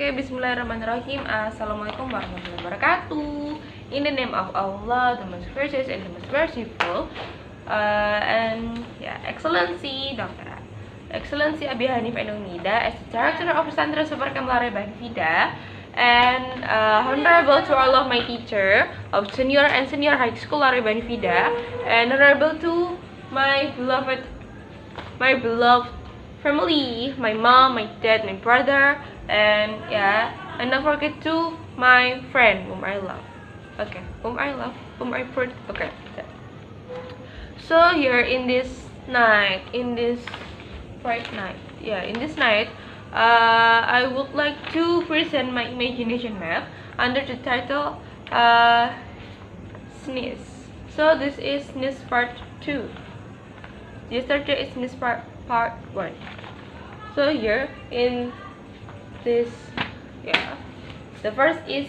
Okay, bismillahirrahmanirrahim. Assalamualaikum warahmatullahi wabarakatuh. In the name of Allah, the most gracious and the most merciful. Excellency Dr. Excellency Abi Hanifida as the Director of Pesantren Super Kemlare Hanifida, and honorable to all of my teacher of senior and senior high school Lare Hanifida, and honorable to my beloved family, my mom, my dad, my brother, and don't forget to my friend whom I love. Okay, whom I put. Okay. So here in this night, in this night, I would like to present my imagination map under the title Sneeze. So this is Sneeze Part 2. Yesterday is Sneeze Part 1. So here in this, the first is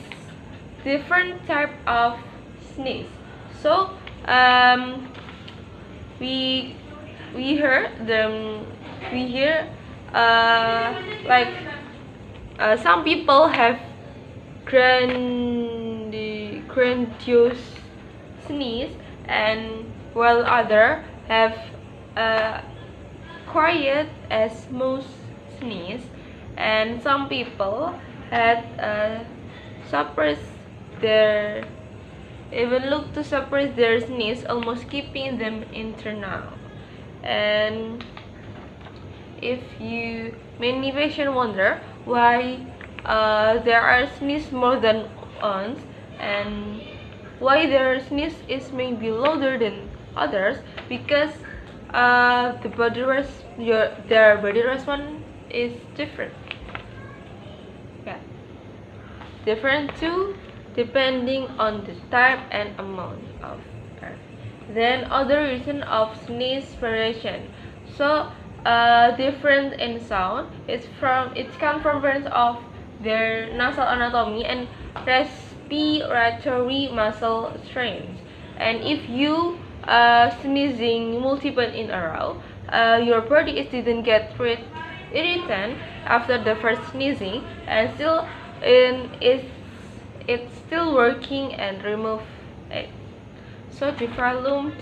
different type of sneeze. So we hear some people have grandiose sneeze, and while other have quiet as most sneeze, and some people had suppress their sneeze, almost keeping them internal. And if you many patient wonder why there are sneeze more than once, and why their sneeze is maybe louder than others, because their body response is different. Different too, depending on the type and amount of air. Then other reason of sneeze variation. So different in sound. It comes from difference of their nasal anatomy and respiratory muscle strains. And if you sneezing multiple in a row, your body didn't get rid irritant after the first sneezing, and it's still working and remove it. So the volume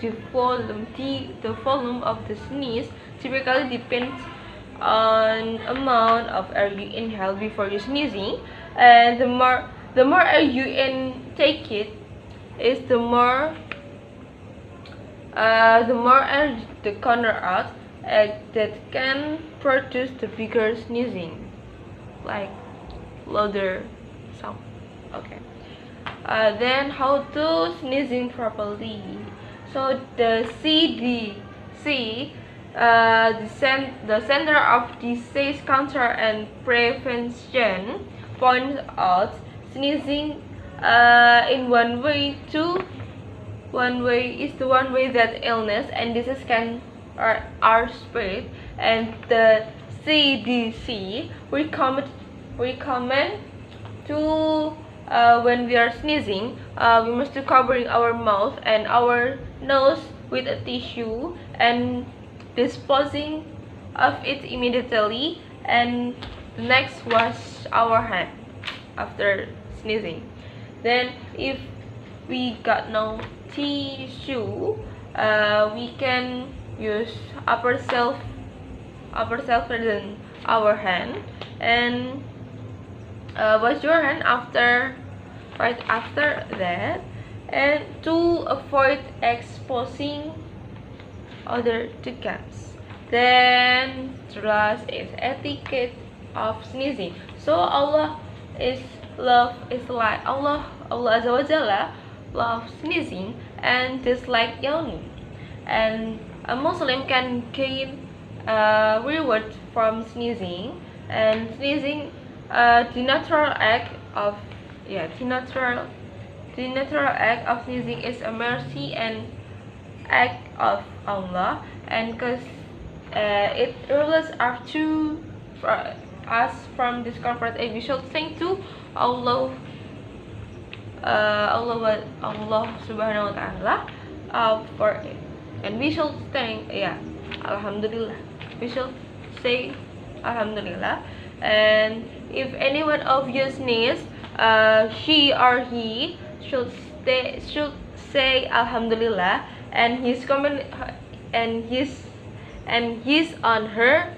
of the sneeze typically depends on amount of air you inhale before you sneezing, and the more air you intake it is the more air the corner out, that can produce the bigger sneezing, like louder sound. Okay. Then how to sneezing properly. So the CDC, the Center of Disease Control and Prevention, points out sneezing in one way is the one way that illness and disease are spread, and the CDC recommend to when we are sneezing, we must to covering our mouth and our nose with a tissue and disposing of it immediately, and next wash our hand after sneezing. Then if we got no tissue, we can use upper self than our hand, and wash your hand right after that, and to avoid exposing other to germs. Then the last is etiquette of sneezing. So Allah Azza wa Jalla loves sneezing and dislike yawning, and a Muslim can gain reward from sneezing, and sneezing the natural act of sneezing is a mercy and act of Allah, and because it rules up to us from discomfort, and we should thank to Allah Subhanahu wa Ta'ala for it, and we should thank Alhamdulillah. We should say Alhamdulillah. And if any one of you sneeze, she or he should say Alhamdulillah, and his comment and his on her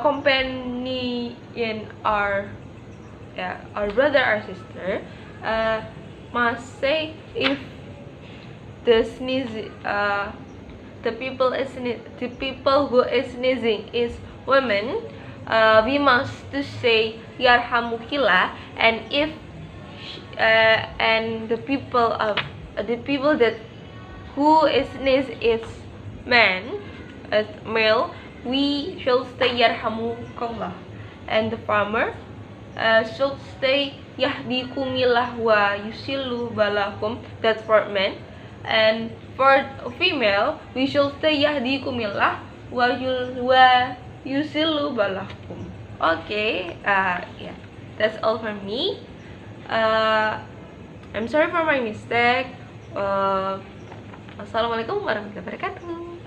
companion or our brother or sister must say if the the people who is sneezing is women, we must to say yarhamukillah, and if and the people that who is sneeze is male, we shall say yarhamukallah, and the farmer should say yahdikumillah wa yusillu balakum, that's for men, and for female we should say yahdikumillah wa yusillu balakum. Okay, yeah, that's all for me. I'm sorry for my mistake. Assalamualaikum warahmatullahi wabarakatuh.